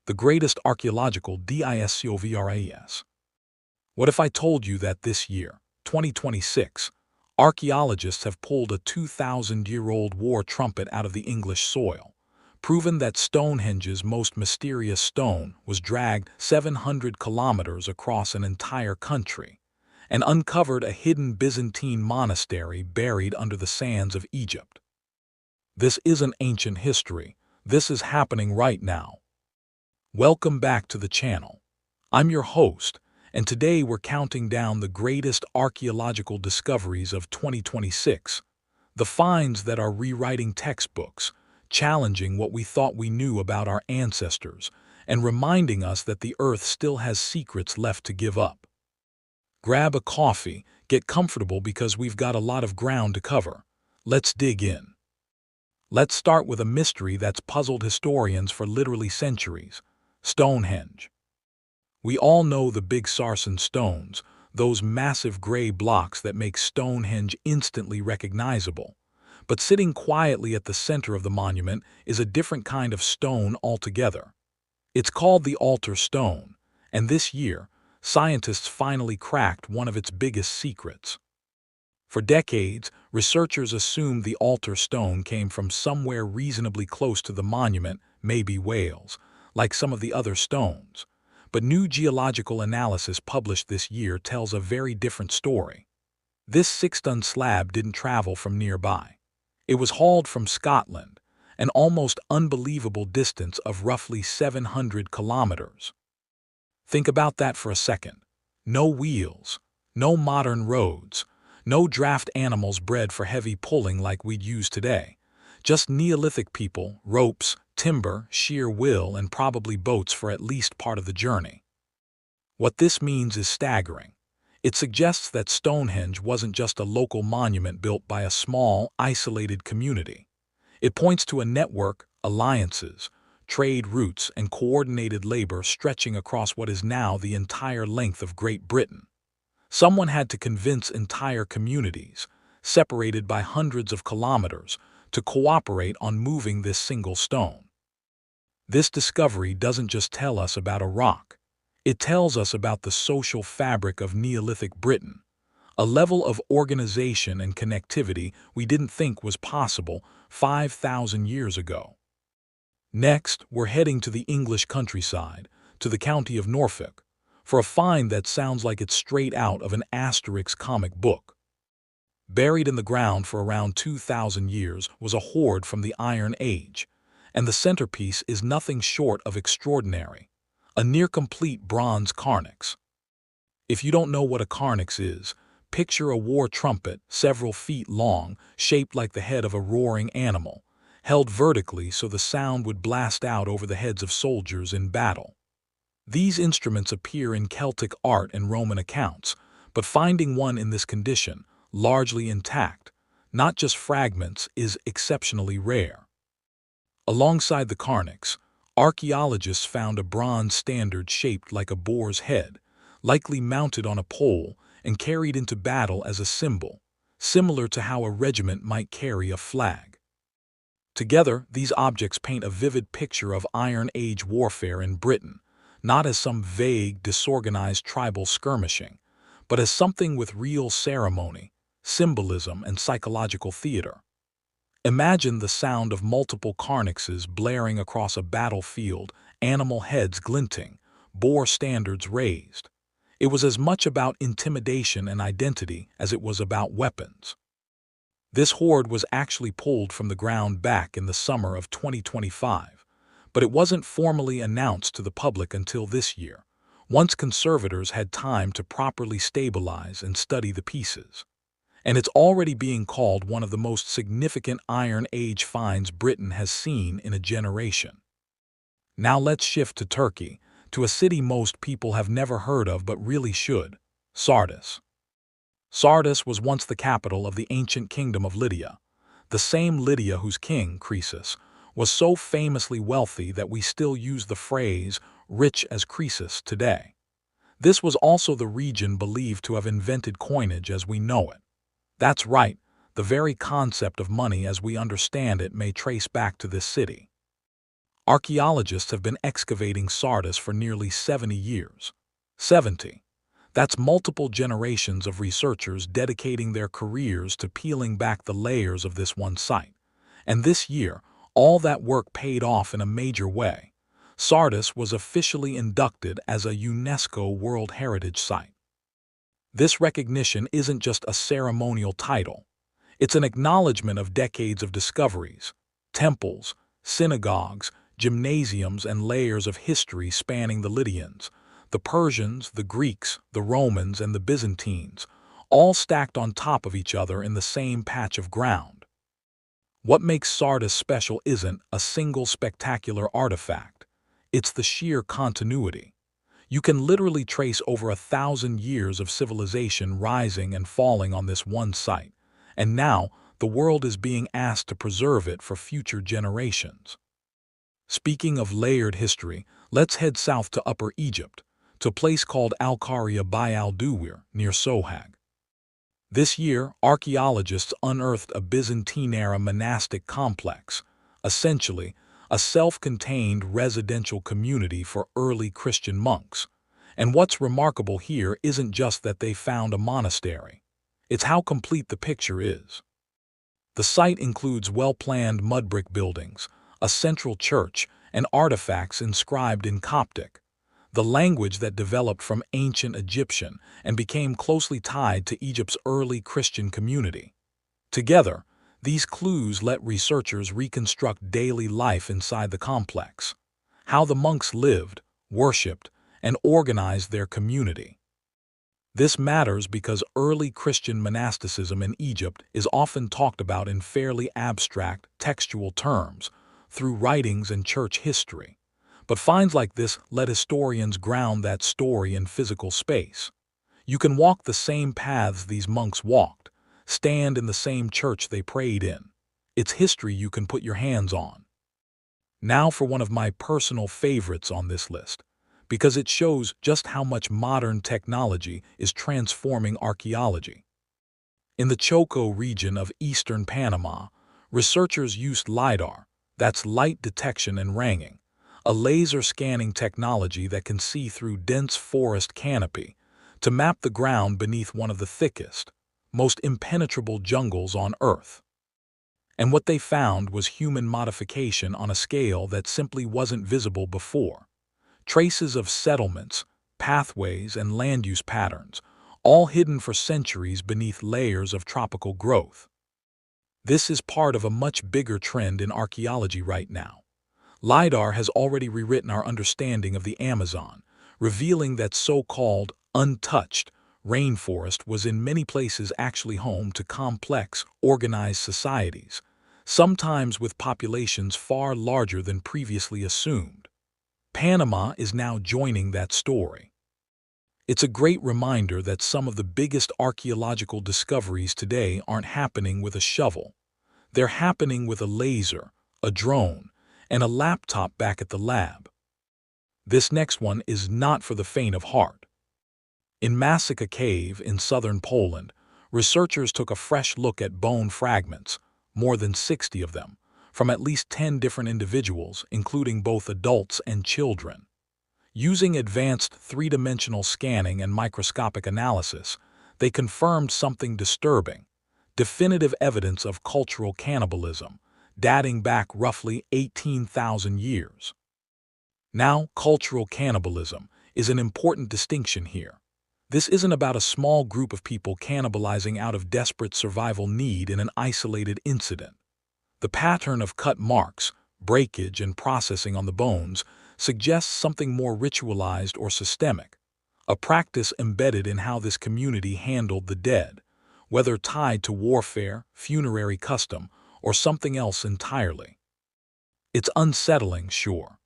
the greatest archaeological discoveries. What if I told you that this year, 2026, archaeologists have pulled a 2,000-year-old war trumpet out of the English soil, proven that Stonehenge's most mysterious stone was dragged 700 kilometers across an entire country, and uncovered a hidden Byzantine monastery buried under the sands of Egypt? This isn't ancient history. This is happening right now. Welcome back to the channel. I'm your host, and today we're counting down the greatest archaeological discoveries of 2026, the finds that are rewriting textbooks, challenging what we thought we knew about our ancestors, and reminding us that the Earth still has secrets left to give up. Grab a coffee, get comfortable because we've got a lot of ground to cover. Let's dig in. Let's start with a mystery that's puzzled historians for literally centuries: Stonehenge. We all know the big sarsen stones, those massive gray blocks that make Stonehenge instantly recognizable. But sitting quietly at the center of the monument is a different kind of stone altogether. It's called the altar stone, and this year, scientists finally cracked one of its biggest secrets. For decades, researchers assumed the altar stone came from somewhere reasonably close to the monument, maybe Wales, like some of the other stones. But new geological analysis published this year tells a very different story. This 6-ton slab didn't travel from nearby. It was hauled from Scotland, an almost unbelievable distance of roughly 700 kilometers. Think about that for a second. No wheels, no modern roads, no draft animals bred for heavy pulling like we'd use today. Just Neolithic people, ropes, timber, sheer will, and probably boats for at least part of the journey. What this means is staggering. It suggests that Stonehenge wasn't just a local monument built by a small, isolated community. It points to a network, alliances, trade routes, and coordinated labor stretching across what is now the entire length of Great Britain. Someone had to convince entire communities, separated by hundreds of kilometers, to cooperate on moving this single stone. This discovery doesn't just tell us about a rock. It tells us about the social fabric of Neolithic Britain, a level of organization and connectivity we didn't think was possible 5,000 years ago. Next, we're heading to the English countryside, to the county of Norfolk, for a find that sounds like it's straight out of an Asterix comic book. Buried in the ground for around 2,000 years was a hoard from the Iron Age, and the centerpiece is nothing short of extraordinary: a near-complete bronze Carnyx. If you don't know what a Carnyx is, picture a war trumpet several feet long, shaped like the head of a roaring animal, held vertically so the sound would blast out over the heads of soldiers in battle. These instruments appear in Celtic art and Roman accounts, but finding one in this condition, largely intact, not just fragments, is exceptionally rare. Alongside the Carnyx, archaeologists found a bronze standard shaped like a boar's head, likely mounted on a pole and carried into battle as a symbol, similar to how a regiment might carry a flag. Together, these objects paint a vivid picture of Iron Age warfare in Britain, not as some vague, disorganized tribal skirmishing, but as something with real ceremony, symbolism, and psychological theater. Imagine the sound of multiple Carnyxes blaring across a battlefield, animal heads glinting, boar standards raised. It was as much about intimidation and identity as it was about weapons. This hoard was actually pulled from the ground back in the summer of 2025, but it wasn't formally announced to the public until this year, once conservators had time to properly stabilize and study the pieces. And it's already being called one of the most significant Iron Age finds Britain has seen in a generation. Now let's shift to Turkey, to a city most people have never heard of but really should: Sardis. Sardis was once the capital of the ancient kingdom of Lydia, the same Lydia whose king, Croesus, was so famously wealthy that we still use the phrase "rich as Croesus" today. This was also the region believed to have invented coinage as we know it. That's right, the very concept of money as we understand it may trace back to this city. Archaeologists have been excavating Sardis for nearly 70 years. 70. That's multiple generations of researchers dedicating their careers to peeling back the layers of this one site. And this year, all that work paid off in a major way. Sardis was officially inducted as a UNESCO World Heritage Site. This recognition isn't just a ceremonial title. It's an acknowledgement of decades of discoveries, temples, synagogues, gymnasiums, and layers of history spanning the Lydians, the Persians, the Greeks, the Romans, and the Byzantines, all stacked on top of each other in the same patch of ground. What makes Sardis special isn't a single spectacular artifact. It's the sheer continuity. You can literally trace over 1,000 years of civilization rising and falling on this one site, and now the world is being asked to preserve it for future generations. Speaking of layered history, let's head south to Upper Egypt, to a place called Al-Qaria by al-Duwir, near Sohag. This year, archaeologists unearthed a Byzantine-era monastic complex, essentially a self-contained residential community for early Christian monks. And what's remarkable here isn't just that they found a monastery. It's how complete the picture is. The site includes well-planned mud brick buildings, a central church, and artifacts inscribed in Coptic, the language that developed from ancient Egyptian and became closely tied to Egypt's early Christian community. Together, these clues let researchers reconstruct daily life inside the complex, how the monks lived, worshipped, and organized their community. This matters because early Christian monasticism in Egypt is often talked about in fairly abstract, textual terms, through writings and church history. But finds like this let historians ground that story in physical space. You can walk the same paths these monks walked, stand in the same church they prayed in. It's history you can put your hands on. Now for one of my personal favorites on this list, because it shows just how much modern technology is transforming archaeology. In the Choco region of eastern Panama, researchers used LIDAR, that's light detection and ranging, a laser scanning technology that can see through dense forest canopy, to map the ground beneath one of the thickest, most impenetrable jungles on Earth. And what they found was human modification on a scale that simply wasn't visible before. Traces of settlements, pathways, and land use patterns, all hidden for centuries beneath layers of tropical growth. This is part of a much bigger trend in archaeology right now. LIDAR has already rewritten our understanding of the Amazon, revealing that so-called untouched rainforest was in many places actually home to complex, organized societies, sometimes with populations far larger than previously assumed. Panama is now joining that story. It's a great reminder that some of the biggest archaeological discoveries today aren't happening with a shovel. They're happening with a laser, a drone, and a laptop back at the lab. This next one is not for the faint of heart. In Masyka Cave in southern Poland, researchers took a fresh look at bone fragments, more than 60 of them, from at least 10 different individuals, including both adults and children. Using advanced three-dimensional scanning and microscopic analysis, they confirmed something disturbing: definitive evidence of cultural cannibalism, dating back roughly 18,000 years. Now, cultural cannibalism is an important distinction here. This isn't about a small group of people cannibalizing out of desperate survival need in an isolated incident. The pattern of cut marks, breakage, and processing on the bones suggests something more ritualized or systemic, a practice embedded in how this community handled the dead, whether tied to warfare, funerary custom, or something else entirely. It's unsettling, sure,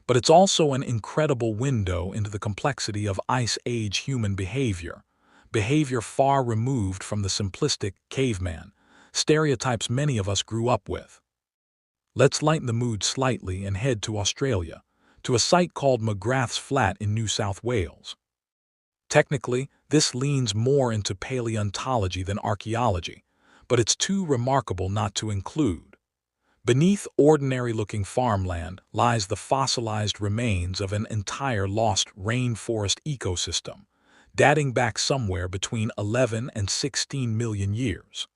but it's also an incredible window into the complexity of Ice Age human behavior far removed from the simplistic caveman stereotypes many of us grew up with. Let's lighten the mood slightly and head to Australia, to a site called McGrath's Flat in New South Wales. Technically, this leans more into paleontology than archaeology, but it's too remarkable not to include. Beneath ordinary-looking farmland lies the fossilized remains of an entire lost rainforest ecosystem, dating back somewhere between 11 and 16 million years.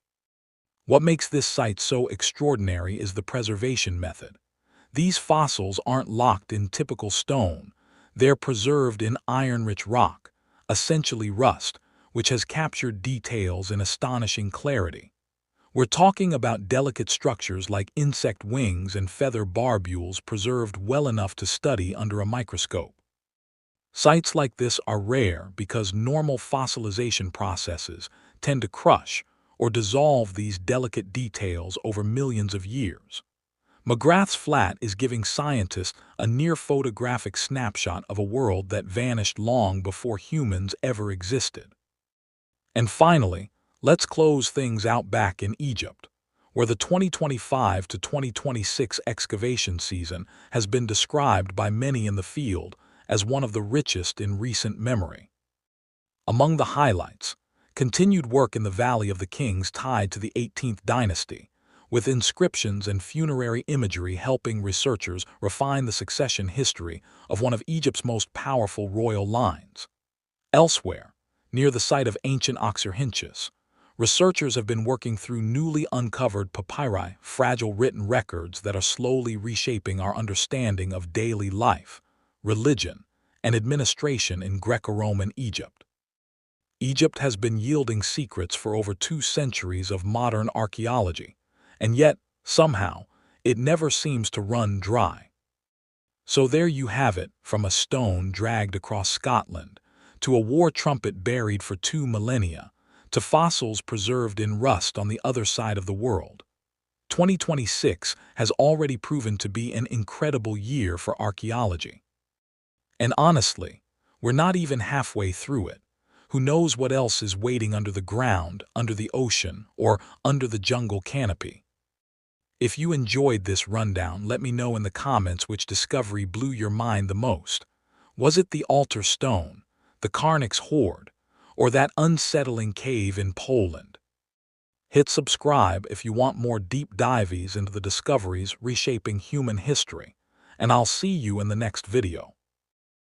What makes this site so extraordinary is the preservation method. These fossils aren't locked in typical stone, they're preserved in iron-rich rock, essentially rust, which has captured details in astonishing clarity. We're talking about delicate structures like insect wings and feather barbules preserved well enough to study under a microscope. Sites like this are rare because normal fossilization processes tend to crush or dissolve these delicate details over millions of years. McGrath's Flat is giving scientists a near-photographic snapshot of a world that vanished long before humans ever existed. And finally, let's close things out back in Egypt, where the 2025 to 2026 excavation season has been described by many in the field as one of the richest in recent memory. Among the highlights, continued work in the Valley of the Kings tied to the 18th dynasty, with inscriptions and funerary imagery helping researchers refine the succession history of one of Egypt's most powerful royal lines. Elsewhere, near the site of ancient Oxyrhynchus, researchers have been working through newly uncovered papyri, fragile written records that are slowly reshaping our understanding of daily life, religion, and administration in Greco-Roman Egypt. Egypt has been yielding secrets for over 2 centuries of modern archaeology, and yet, somehow, it never seems to run dry. So there you have it, from a stone dragged across Scotland, to a war trumpet buried for 2 millennia, to fossils preserved in rust on the other side of the world. 2026 has already proven to be an incredible year for archaeology. And honestly, we're not even halfway through it. Who knows what else is waiting under the ground, under the ocean, or under the jungle canopy? If you enjoyed this rundown, let me know in the comments which discovery blew your mind the most. Was it the altar stone, the Carnyx Hoard, or that unsettling cave in Poland? Hit subscribe if you want more deep dives into the discoveries reshaping human history, and I'll see you in the next video.